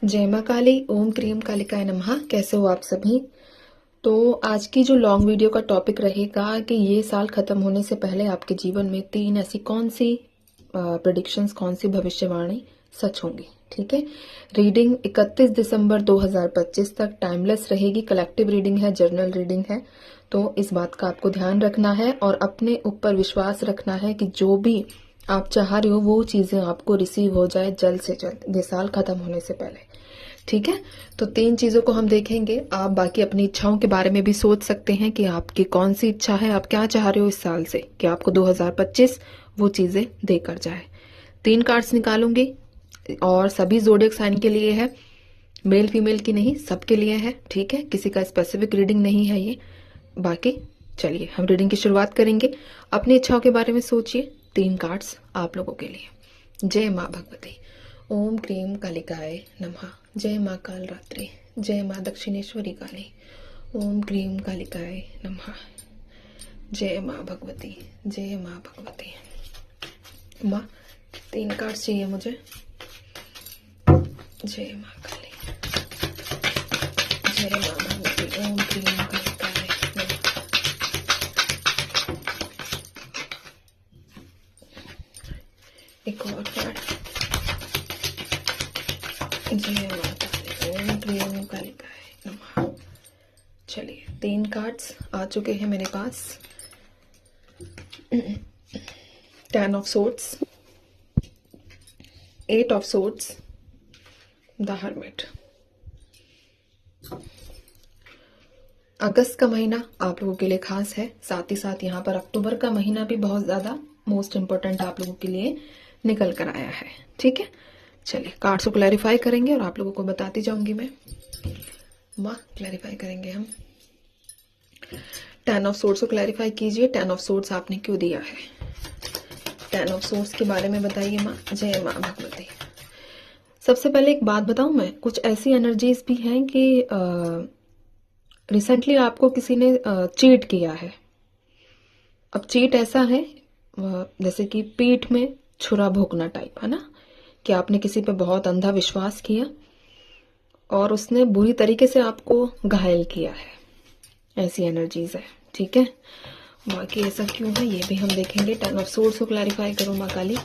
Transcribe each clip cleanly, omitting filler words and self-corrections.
जय माँ काली। ओम क्रीम कालिकाय नमः। कैसे हो आप सभी। तो आज की जो लॉन्ग वीडियो का टॉपिक रहेगा कि ये साल खत्म होने से पहले आपके जीवन में 3 ऐसी कौन सी प्रेडिक्शंस, कौन सी भविष्यवाणी सच होंगी। ठीक है। रीडिंग 31 दिसंबर 2025 तक टाइमलेस रहेगी। कलेक्टिव रीडिंग है, जर्नल रीडिंग है। तो इस बात का आपको ध्यान रखना है और अपने ऊपर विश्वास रखना है कि जो भी आप चाह रहे हो वो चीजें आपको रिसीव हो जाए जल्द से जल्द, ये साल खत्म होने से पहले। ठीक है। तो 3 चीजों को हम देखेंगे। आप बाकी अपनी इच्छाओं के बारे में भी सोच सकते हैं कि आपकी कौन सी इच्छा है, आप क्या चाह रहे हो इस साल से कि आपको 2025 वो चीजें देकर जाए। 3 कार्ड्स निकालूंगी और सभी ज़ोडिएक साइन के लिए है, मेल फीमेल की नहीं, सबके लिए है। ठीक है। किसी का स्पेसिफिक रीडिंग नहीं है ये। बाकी चलिए हम रीडिंग की शुरुआत करेंगे। अपनी इच्छाओं के बारे में सोचिए। 3 कार्ड्स आप लोगों के लिए। जय माँ भगवती। ओम क्रीम कालिकाय नमः। जय माँ काल रात्रि। जय माँ दक्षिणेश्वरी काली। ओम क्रीम कालिकाय नमः। जय माँ भगवती। जय माँ भगवती। माँ 3 कार्ड्स चाहिए मुझे। जय माँ काली। जय माँ भगवती। ओम क्रीम कालिकाय नमः। एक और कार्ड। जय माता दी। ओम क्रीम कालिकाय नमः। चलिए 3 कार्ड्स आ चुके हैं मेरे पास। 10 of swords, 8 of swords, the hermit. अगस्त का महीना आप लोगों के लिए खास है, साथ ही साथ यहाँ पर अक्टूबर का महीना भी बहुत ज्यादा मोस्ट इंपोर्टेंट आप लोगों के लिए निकल कर आया है। ठीक है। चलिए कार्ड्स को क्लैरिफाई करेंगे और आप लोगों को बताती जाऊंगी मैं। माँ क्लैरिफाई करेंगे हम। 10 ऑफ सोर्ड्स को क्लैरिफाई कीजिए। 10 ऑफ सोर्ड्स आपने क्यों दिया है। 10 ऑफ सोर्ड्स के बारे में बताइए माँ। जय माँ भगवती। सबसे पहले एक बात बताऊं मैं, कुछ ऐसी एनर्जीज भी हैं कि रिसेंटली आपको किसी ने चीट किया है। अब चीट ऐसा है जैसे कि पीठ में छुरा भोंकना टाइप, है ना, कि आपने किसी पे बहुत अंधा विश्वास किया और उसने बुरी तरीके से आपको घायल किया है। ऐसी एनर्जीज है। ठीक है। बाकी ऐसा क्यों है ये भी हम देखेंगे। 10 ऑफ सोर्ड्स को क्लैरिफाई करो माँ काली।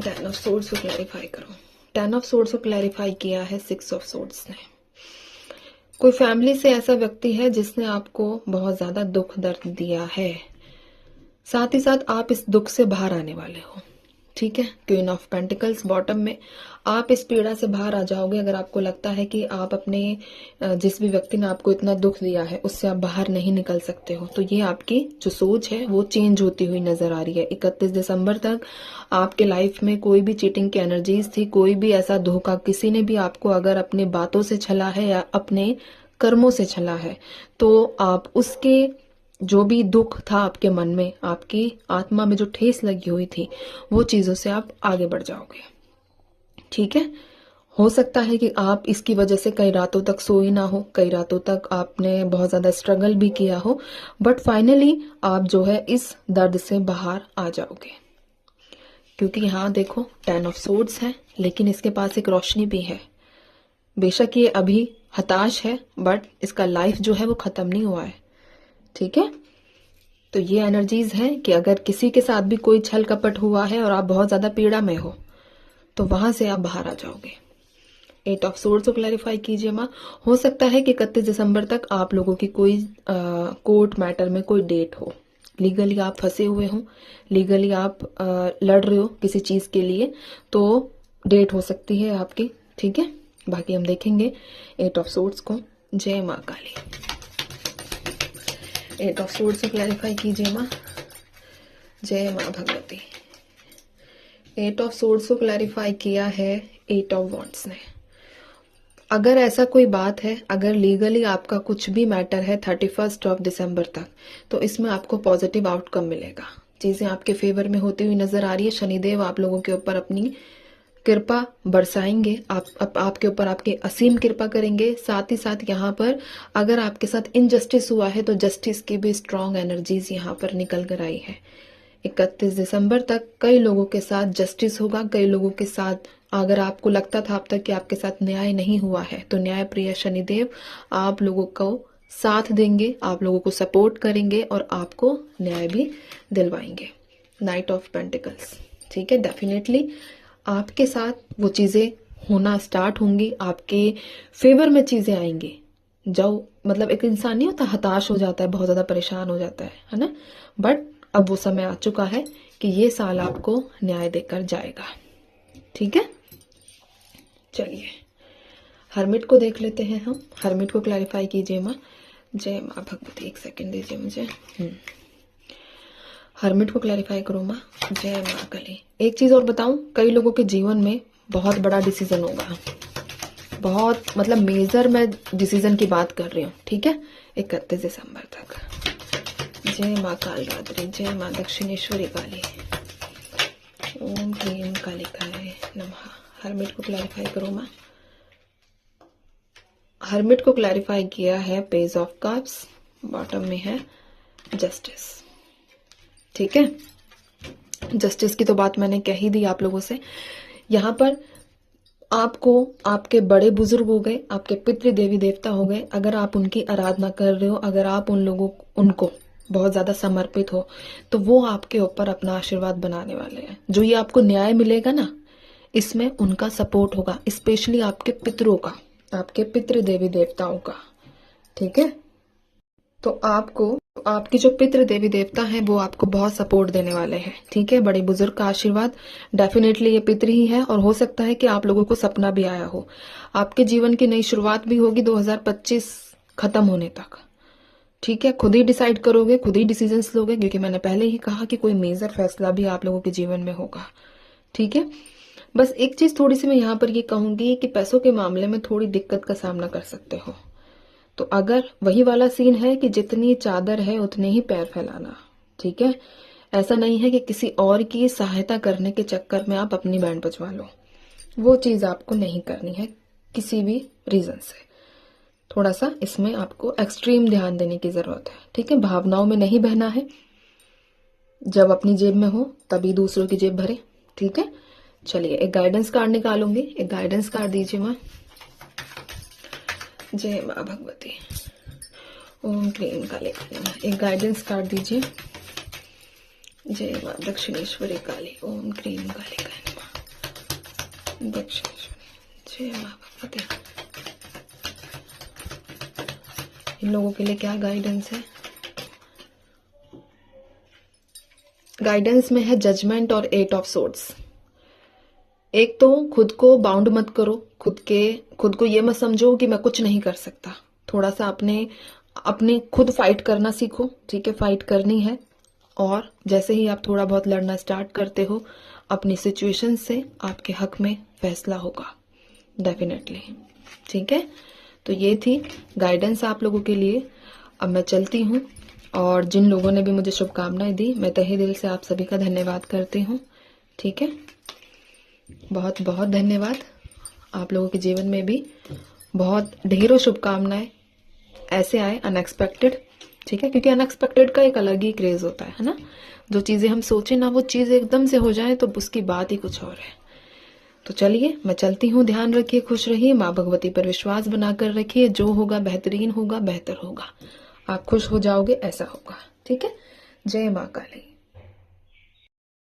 10 ऑफ सोर्ड्स को क्लैरिफाई करो। 10 ऑफ सोर्ड्स को क्लैरिफाई किया है 6 ऑफ सोर्ड्स ने। कोई फैमिली से ऐसा व्यक्ति है जिसने आपको बहुत ज्यादा दुख दर्द दिया है, साथ ही साथ आप इस दुख से बाहर आने वाले हो। ठीक है। क्वीन ऑफ पेंटिकल्स बॉटम में, आप इस पीड़ा से बाहर आ जाओगे। अगर आपको लगता है कि आप अपने जिस भी व्यक्ति ने आपको इतना दुख दिया है उससे आप बाहर नहीं निकल सकते हो, तो ये आपकी जो सोच है वो चेंज होती हुई नजर आ रही है। 31 दिसंबर तक आपके लाइफ में कोई भी चीटिंग की एनर्जीज थी, कोई भी ऐसा धोखा, किसी ने भी आपको अगर अपने बातों से छला है या अपने कर्मों से छला है, तो आप उसके जो भी दुख था आपके मन में, आपकी आत्मा में जो ठेस लगी हुई थी, वो चीजों से आप आगे बढ़ जाओगे। ठीक है। हो सकता है कि आप इसकी वजह से कई रातों तक सोई ना हो, कई रातों तक आपने बहुत ज्यादा स्ट्रगल भी किया हो, बट फाइनली आप जो है इस दर्द से बाहर आ जाओगे। क्योंकि यहाँ देखो 10 ऑफ सोर्ड्स है, लेकिन इसके पास एक रोशनी भी है। बेशक ये अभी हताश है, बट इसका लाइफ जो है वो खत्म नहीं हुआ है। ठीक है। तो ये एनर्जीज है कि अगर किसी के साथ भी कोई छल कपट हुआ है और आप बहुत ज्यादा पीड़ा में हो, तो वहां से आप बाहर आ जाओगे। 8 ऑफ सोर्ड्स को क्लैरिफाई कीजिए माँ। हो सकता है कि 31 दिसंबर तक आप लोगों की कोई कोर्ट मैटर में कोई डेट हो, लीगली आप फंसे हुए हो, लीगली आप लड़ रहे हो किसी चीज के लिए, तो डेट हो सकती है आपकी। ठीक है। बाकी हम देखेंगे 8 ऑफ सोर्ड्स को। जय माँ काली। 8 ऑफ सोर्ड्स को क्लैरिफाई कीजिए माँ। जय माँ भगवती। 8 ऑफ सोर्ड्स को क्लैरिफाई किया है 8 ऑफ वॉन्ड्स ने। अगर ऐसा कोई बात है, अगर लीगली आपका कुछ भी मैटर है 31 ऑफ दिसंबर तक, तो इसमें आपको पॉजिटिव आउटकम मिलेगा। चीजें आपके फेवर में होती हुई नजर आ रही है। शनिदेव आप लोगों के ऊपर अपनी कृपा बरसाएंगे, आपके ऊपर आपकी असीम कृपा करेंगे। साथ ही साथ यहाँ पर अगर आपके साथ इनजस्टिस हुआ है तो जस्टिस की भी स्ट्रॉन्ग एनर्जीज यहाँ पर निकल कर आई है। 31 दिसंबर तक कई लोगों के साथ जस्टिस होगा। कई लोगों के साथ, अगर आपको लगता था अब तक कि आपके साथ न्याय नहीं हुआ है, तो न्याय प्रिय शनिदेव आप लोगों को साथ देंगे, आप लोगों को सपोर्ट करेंगे और आपको न्याय भी दिलवाएंगे। नाइट ऑफ पेंटिकल्स, ठीक है, डेफिनेटली आपके साथ वो चीजें होना स्टार्ट होंगी, आपके फेवर में चीजें आएंगी। जो मतलब एक इंसान नहीं होता, हताश हो जाता है, बहुत ज्यादा परेशान हो जाता है ना, बट अब वो समय आ चुका है कि ये साल आपको न्याय देकर जाएगा। ठीक है, चलिए हर्मिट को देख लेते हैं हम। हर्मिट को क्लैरिफाई कीजिए माँ। जय माँ भगवती, एक सेकंड दीजिए मुझे। हर्मिट को क्लैरिफाई करो माँ। जय माँ काली। एक चीज और बताऊं, कई लोगों के जीवन में बहुत बड़ा डिसीजन होगा, बहुत मतलब मेजर मैं डिसीजन की बात कर रही हूँ। ठीक है, 31 दिसंबर तक। जय माँ कालरात्रि, जय माँ दक्षिणेश्वरी काली, ओम ह्रीम कालिकाय नमः। हर्मिट को क्लैरिफाई करो माँ। हर्मिट को क्लैरिफाई किया है पेज ऑफ कप्स, बॉटम में है जस्टिस। ठीक है, जस्टिस की तो बात मैंने कह ही दी आप लोगों से। यहाँ पर आपको आपके बड़े बुजुर्ग हो गए, आपके पितृ देवी देवता हो गए, अगर आप उनकी आराधना कर रहे हो, अगर आप उनको बहुत ज्यादा समर्पित हो, तो वो आपके ऊपर अपना आशीर्वाद बनाने वाले हैं। जो ये आपको न्याय मिलेगा ना, इसमें उनका सपोर्ट होगा, स्पेशली आपके पितरों का, आपके पितृ देवी देवताओं का। ठीक है, तो आपके जो पितृ देवी देवता हैं वो आपको बहुत सपोर्ट देने वाले हैं। ठीक है, बड़े बुजुर्ग का आशीर्वाद, डेफिनेटली ये पितृ ही है। और हो सकता है कि आप लोगों को सपना भी आया हो, आपके जीवन की नई शुरुआत भी होगी 2025 खत्म होने तक। ठीक है, खुद ही डिसाइड करोगे, खुद ही डिसीजंस लोगे, क्योंकि मैंने पहले ही कहा कि कोई मेजर फैसला भी आप लोगों के जीवन में होगा। ठीक है, बस एक चीज थोड़ी सी मैं यहाँ पर ये कहूंगी कि पैसों के मामले में थोड़ी दिक्कत का सामना कर सकते हो। तो अगर वही वाला सीन है कि जितनी चादर है उतने ही पैर फैलाना। ठीक है, ऐसा नहीं है कि किसी और की सहायता करने के चक्कर में आप अपनी बैंड बजवा लो, वो चीज आपको नहीं करनी है किसी भी रीजन से। थोड़ा सा इसमें आपको एक्सट्रीम ध्यान देने की जरूरत है। ठीक है, भावनाओं में नहीं बहना है, जब अपनी जेब में हो तभी दूसरों की जेब भरे। ठीक है, चलिए एक गाइडेंस कार्ड निकालूंगी, एक गाइडेंस कार्ड दीजिए माँ। जय माँ भगवती, ओम क्लीम काली नमः। एक गाइडेंस कार्ड दीजिए। जय माँ दक्षिणेश्वरी काली, ओम क्लीम काली नमः। दक्षिणेश्वरी, जय माँ भगवती। इन लोगों के लिए क्या गाइडेंस है? गाइडेंस में है जजमेंट और 8 ऑफ सोर्ड्स। एक तो खुद को बाउंड मत करो, खुद को ये मत समझो कि मैं कुछ नहीं कर सकता। थोड़ा सा अपने खुद फाइट करना सीखो। ठीक है, फाइट करनी है, और जैसे ही आप थोड़ा बहुत लड़ना स्टार्ट करते हो, अपनी सिचुएशन से आपके हक में फैसला होगा डेफिनेटली। ठीक है, तो ये थी गाइडेंस आप लोगों के लिए। अब मैं चलती हूँ, और जिन लोगों ने भी मुझे शुभकामनाएं दी, मैं तहे दिल से आप सभी का धन्यवाद करती हूँ। ठीक है, बहुत बहुत धन्यवाद। आप लोगों के जीवन में भी बहुत ढेरों शुभकामनाएं ऐसे आए अनएक्सपेक्टेड। ठीक है, क्योंकि अनएक्सपेक्टेड का एक अलग ही क्रेज होता है ना। जो चीजें हम सोचे ना, वो चीज एकदम से हो जाए तो उसकी बात ही कुछ और है। तो चलिए मैं चलती हूँ, ध्यान रखिए, खुश रहिए, माँ भगवती पर विश्वास बनाकर रखिए। जो होगा बेहतरीन होगा, बेहतर होगा, आप खुश हो जाओगे, ऐसा होगा। ठीक है, जय माँ काली।